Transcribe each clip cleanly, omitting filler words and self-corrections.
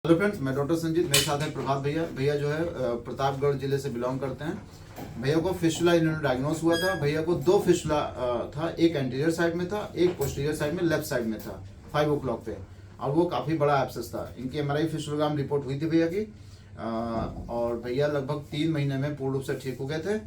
Hello friends, मैं doctor Sanjeet, मेरे साथ है प्रभात भैया। भैया जो है प्रतापगढ़ जिले से बिलोंग करते हैं। भैया को फिस्टुला इन्होंने डायग्नोस हुआ था। भैया को 2 फिस्टुला था, एक एंटीरियर साइड में था, एक पोस्टीरियर साइड में लेफ्ट साइड में था 5 o'clock पे, और वो काफ़ी बड़ा एब्सेस था। इनकी एमआरआई फिस्टुलोग्राम रिपोर्ट हुई थी भैया की, और भैया लगभग 3 महीने में पूर्ण रूप से ठीक हो गए थे।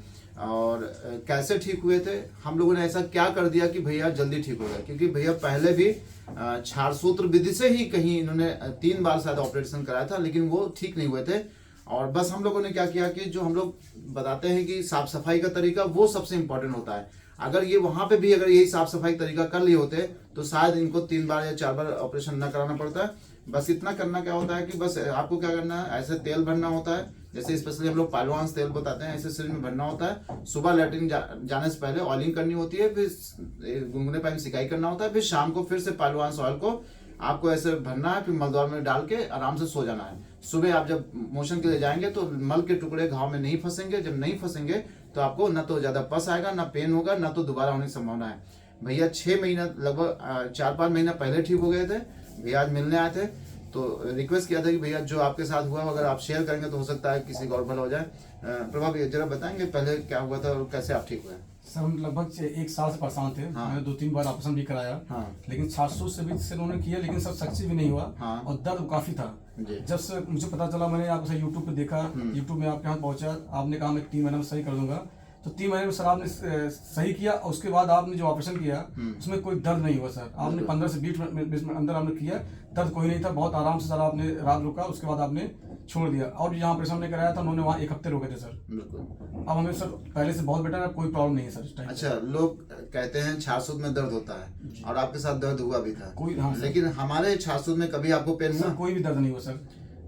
और कैसे ठीक हुए थे, हम लोगों ने ऐसा क्या कर दिया कि भैया जल्दी ठीक हो गए, क्योंकि भैया पहले भी क्षारसूत्र विधि से ही कहीं इन्होंने 3 बार शायद ऑपरेशन कराया था, लेकिन वो ठीक नहीं हुए थे। और बस हम लोगों ने क्या किया कि जो हम लोग बताते हैं कि साफ सफाई का तरीका वो सबसे इम्पोर्टेंट होता है। अगर ये वहां पे भी अगर यही साफ सफाई तरीका कर लिए होते तो शायद इनको 3 बार या 4 बार ऑपरेशन न कराना पड़ता है। बस इतना करना क्या होता है कि बस आपको क्या करना है, ऐसे तेल भरना होता है, जैसे स्पेशली हम लोग पहलवान तेल बताते हैं, ऐसे शरीर में भरना होता है। सुबह लैट्रिन जाने से पहले ऑयलिंग करनी होती है, फिर गुनगुने पानी में सिकाई करना होता है, फिर शाम को फिर से पहलवान ऑयल को आपको ऐसे भरना है, फिर मलद्वार में डाल के आराम से सो जाना है। सुबह आप जब मोशन के लिए जाएंगे तो मल के टुकड़े घाव में नहीं फंसेंगे। जब नहीं फंसेंगे तो आपको न तो ज्यादा पस आएगा, ना पेन होगा, ना तो दोबारा होने की संभावना है। भैया 6 महीना लगभग 4-5 महीना पहले ठीक हो गए थे। भैया आज मिलने आए थे तो रिक्वेस्ट किया था कि भैया जो आपके साथ हुआ अगर आप शेयर करेंगे तो हो सकता है किसी को और भला हो जाए। प्रभाव भैया जरा बताएंगे पहले क्या हुआ था और कैसे आप ठीक हुए? सर हम लगभग 1 साल से परेशान थे। हाँ। मैंने 2-3 बार ऑपरेशन भी कराया। हाँ। लेकिन 700 से भी से उन्होंने किया, लेकिन सब सक्सेस भी नहीं हुआ। हाँ। और दर्द काफी था। जब से मुझे पता चला, मैंने आपसे यूट्यूब पे देखा, यूट्यूब में आपके यहाँ पहुंचा, आपने कहा मैं 3 महीने में सही कर दूंगा। तो 3 महीने में सर आपने सही किया, और उसके बाद आपने जो ऑपरेशन किया उसमें कोई दर्द नहीं हुआ सर। आपने 15 से 20 मिनट में अंदर आपने किया, दर्द कोई नहीं था, बहुत आराम से सर आपने रात रुका, उसके बाद आपने छोड़ दिया। और जहाँ ऑपरेशन हमने कराया था उन्होंने वहाँ 1 हफ्ते रोके थे सर। बिल्कुल। अब हमें सर पहले से बहुत बेटर है, कोई प्रॉब्लम नहीं है सर इस टाइम। अच्छा, लोग कहते हैं छासूत में दर्द होता है और आपके साथ दर्द हुआ भी था कोई, हाँ सर। लेकिन हमारे छासूत में कभी आपको पेन हुआ? सर कोई भी दर्द नहीं हुआ सर।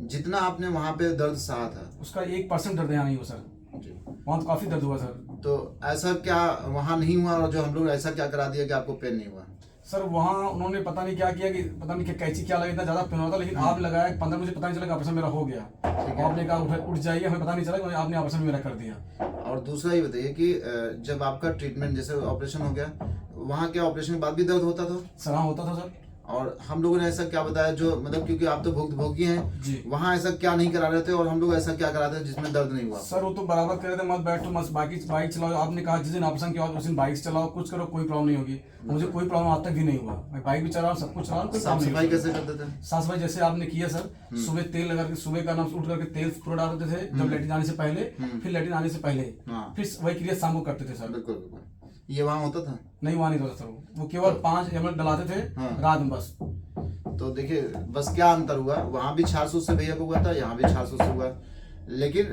जितना आपने वहाँ पे दर्द सहा था उसका 1% दर्द यहाँ नहीं हुआ सर। वहाँ तो काफी दर्द हुआ सर। तो ऐसा क्या वहाँ नहीं हुआ, और जो हम लोग ऐसा क्या करा दिया कि आपको पेन नहीं हुआ? सर वहाँ उन्होंने पता नहीं क्या किया, कि पता नहीं कैंची क्या लगा, इतना ज्यादा पेन होता, लेकिन आपने लगाया 15, मुझे पता नहीं चला ऑपरेशन मेरा हो गया। आपने कहा उठ जाइए, हमें पता नहीं चला, आपने ऑपरेशन मेरा कर दिया। और दूसरा ये बताइए कि जब आपका ट्रीटमेंट जैसे ऑपरेशन हो गया, वहाँ क्या ऑपरेशन के बाद भी दर्द होता था? सर हाँ होता था सर। और हम लोगों ने ऐसा क्या बताया जो मतलब, क्योंकि आप तो भुक्तभोगी हैं जी। वहाँ ऐसा क्या नहीं करा रहे थे और हम लोग ऐसा क्या करा रहे थे जिसमें दर्द नहीं हुआ? सर वो तो बराबर कर रहे थे, मत बैठो, मत बाइक चलाओ। आपने कहा जिस दिन ऑपरेशन किया उस दिन बाइक चलाओ, कुछ करो, कोई प्रॉब्लम नहीं होगी। मुझे कोई प्रॉब्लम आज तक भी नहीं हुआ। मैं बाइक भी चला रहा हूँ, सब कुछ चला रहा हूँ। साफ सफाई कैसे करते थे? साफ सफाई जैसे आपने किया सर, सुबह तेल लगा के, सुबह का नाम उठ करके तेल थोड़ा डालते थे जब लेटिन आने से पहले, फिर लेटिन आने से पहले, फिर वही क्रिया शाम को करते थे सर। बिल्कुल बिल्कुल। ये वहाँ होता था? नहीं, वहाँ नहीं होता सर। वो केवल 5 ml डलाते थे रात में बस। तो देखिए बस क्या अंतर हुआ, वहाँ भी 400 से भैया को हुआ था, यहाँ भी 400 से हुआ। लेकिन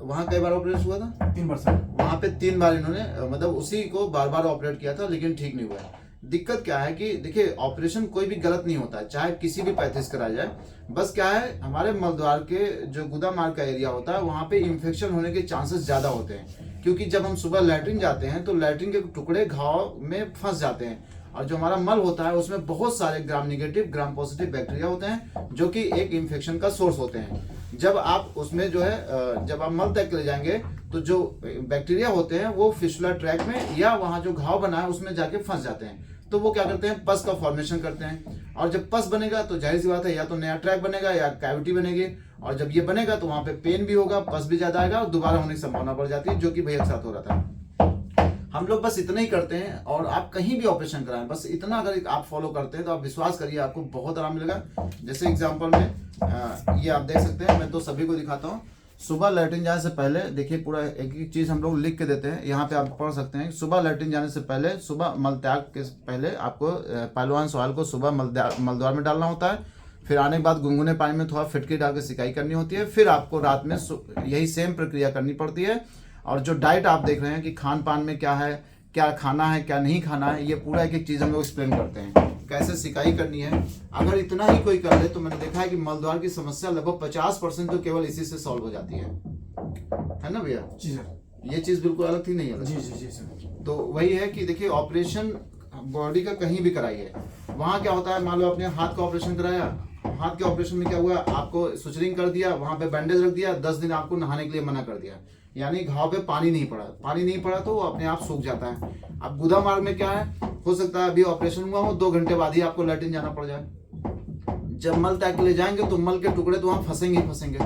वहाँ कई बार ऑपरेशन हुआ था? 3 बार सर। वहाँ पे 3 बार इन्होंने मतलब उसी को बार बार ऑपरेट किया था, लेकिन ठीक नहीं हुआ। दिक्कत क्या है कि देखिए ऑपरेशन कोई भी गलत नहीं होता है, चाहे किसी भी पैथी से कराया जाए। बस क्या है, हमारे मलद्वार के जो गुदा मार्ग का एरिया होता है वहाँ पे इन्फेक्शन होने के चांसेस ज्यादा होते हैं, क्योंकि जब हम सुबह लैट्रिन जाते हैं तो लैट्रिन के टुकड़े घाव में फंस जाते हैं, और जो हमारा मल होता है उसमें बहुत सारे gram negative gram positive bacteria होते हैं जो कि एक इन्फेक्शन का सोर्स होते हैं। जब आप उसमें जो है जब आप मल तक ले जाएंगे तो जो बैक्टीरिया होते हैं वो फिस्टुला ट्रैक में या वहाँ जो घाव बना है उसमें जाके फंस जाते हैं। तो वो क्या करते हैं, पस का फॉर्मेशन करते हैं, और जब पस बनेगा तो जाहिर सी बात है या तो नया ट्रैक बनेगा या कैविटी बनेगी, और जब ये बनेगा तो वहाँ पे पेन भी होगा, पस भी ज्यादा आएगा और दोबारा होने की संभावना बढ़ जाती है, जो कि भैया के साथ हो रहा था। हम लोग बस इतना ही करते हैं, और आप कहीं भी ऑपरेशन कराएं बस इतना अगर आप फॉलो करते हैं तो आप विश्वास करिए आपको बहुत आराम मिलेगा। जैसे एग्जांपल में ये आप देख सकते हैं, मैं तो सभी को दिखाता हूँ। सुबह लैट्रिन जाने से पहले देखिए पूरा एक एक चीज हम लोग लिख के देते हैं, यहाँ पे आप पढ़ सकते हैं। सुबह लैट्रिन जाने से पहले, सुबह मल त्याग के पहले आपको पहलवान ऑयल को सुबह मलद्वार में डालना होता है, फिर आने के बाद गुनगुने पानी में थोड़ा फिटकी डाल के सिकाई करनी होती है, फिर आपको रात में यही सेम प्रक्रिया करनी पड़ती है। और जो डाइट आप देख रहे हैं कि खान पान में क्या है, क्या खाना है क्या नहीं खाना है, ये पूरा एक एक चीज हम लोग एक्सप्लेन करते हैं, कैसे सिकाई करनी है। अगर इतना ही कोई कर ले तो मैंने देखा है कि मलद्वार की समस्या लगभग 50% तो केवल इसी से सॉल्व हो जाती है ना भैया? जी सर। ये चीज बिल्कुल अलग थी नहीं अलग? जी जी जी सर। तो वही है कि देखिए ऑपरेशन बॉडी का कहीं भी कराइए, वहाँ क्या होता है, मान लो आपने हाथ का ऑपरेशन कराया, हाथ के ऑपरेशन में क्या हुआ, आपको सुचरिंग कर दिया, वहां पे बैंडेज रख दिया, 10 दिन आपको नहाने के लिए मना कर दिया, यानी घाव पे पानी नहीं पड़ा तो वो अपने आप सूख जाता है। अब गुदा मार्ग में क्या है, हो सकता है अभी ऑपरेशन हुआ हो 2 घंटे बाद ही आपको लैट्रिन जाना पड़ जाए। जब मल त्याग के ले जाएंगे तो मल के टुकड़े तो वहां फंसेंगे ही फंसेंगे।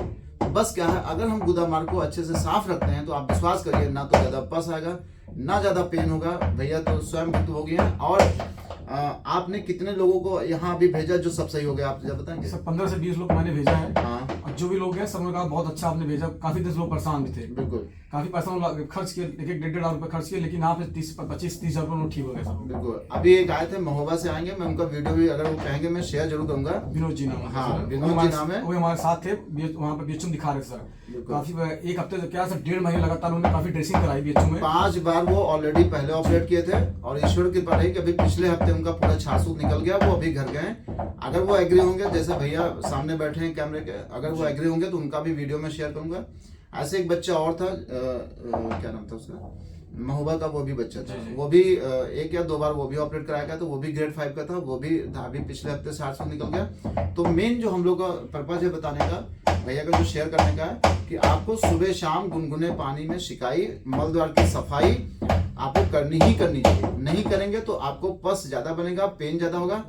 बस क्या है, अगर हम गुदा मार्ग को अच्छे से साफ रखते हैं तो आप विश्वास करिए, ना तो ज्यादा पस आएगा, ना ज्यादा पेन होगा। भैया तो स्वयं मुक्त हो गए हैं। और आपने कितने लोगों को यहाँ अभी भेजा जो सब सही हो गया, आप जब बताएंगे? सर 15 से 20 लोग मैंने भेजा है। हाँ। और जो भी लोग हैं सब ने कहा बहुत अच्छा आपने भेजा। काफी दिन से लोग परेशान भी थे, बिल्कुल काफी पैसा खर्च किए, 1,500 रुपए खर्च किए, लेकिन यहाँ पे 25-30 हजार रुपये ठीक हो गए सब। बिल्कुल। अभी एक आए थे महोबा से आएंगे, मैं उनका वीडियो भी अगर वो कहेंगे मैं शेयर जरूर करूंगा। विनोद जी नाम है। हाँ, सर, विनोद जी नाम है। वो हमारे साथ थे, वहाँ पे बीएचयू दिखा रहे थे सर। काफी एक हफ्ते से क्या सर 1.5 महीने लगातार उन्होंने काफी ड्रेसिंग कराई बीएचयू में। 5 बार वो ऑलरेडी पहले ऑपरेट किए थे, और ईश्वर की कृपा रही कि अभी पिछले हफ्ते उनका पूरा छासूत निकल गया, वो अभी घर गए। अगर वो एग्री होंगे, जैसे भैया सामने बैठे हैं कैमरे के, अगर वो एग्री होंगे तो उनका भी वीडियो में शेयर करूंगा। ऐसे एक बच्चा और था, क्या नाम था उसका, महोबा का, वो भी बच्चा था, वो भी 1 या 2 बार वो भी ऑपरेट कराया गया, तो वो भी ग्रेड 5 का था, वो भी अभी पिछले हफ्ते 60 निकल गया। तो मेन जो हम लोग का पर्पज है बताने का, भैया का जो शेयर करने का है कि आपको सुबह शाम गुनगुने पानी में सिकाई, मल द्वार की सफाई आपको करनी ही करनी चाहिए। नहीं करेंगे तो आपको पस ज्यादा बनेगा, पेन ज्यादा होगा।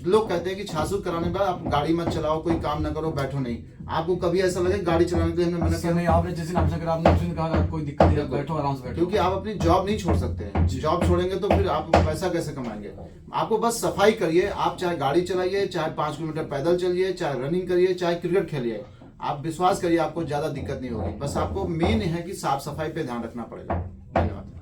लोग कहते हैं कि छासूत कराने के बाद आप गाड़ी मत चलाओ, कोई काम ना करो, बैठो नहीं। आपको कभी ऐसा लगे गाड़ी चलाने के लिए हमने मना किया? नहीं, आपने जैसे ऑप्शन करा, आपने ऑप्शन कहा कोई दिक्कत नहीं, बैठो आराम से बैठो। क्योंकि आप अपनी जॉब नहीं छोड़ सकते। जॉब छोड़ेंगे तो फिर आप पैसा कैसे कमाएंगे? आपको बस सफाई करिए, आप चाहे गाड़ी चलाइए, चाहे 5 किलोमीटर पैदल चलिए, चाहे रनिंग करिए, चाहे क्रिकेट खेलिए, आप विश्वास करिए आपको ज्यादा दिक्कत नहीं होगी। बस आपको मेन है कि साफ सफाई पे ध्यान रखना पड़ेगा। धन्यवाद।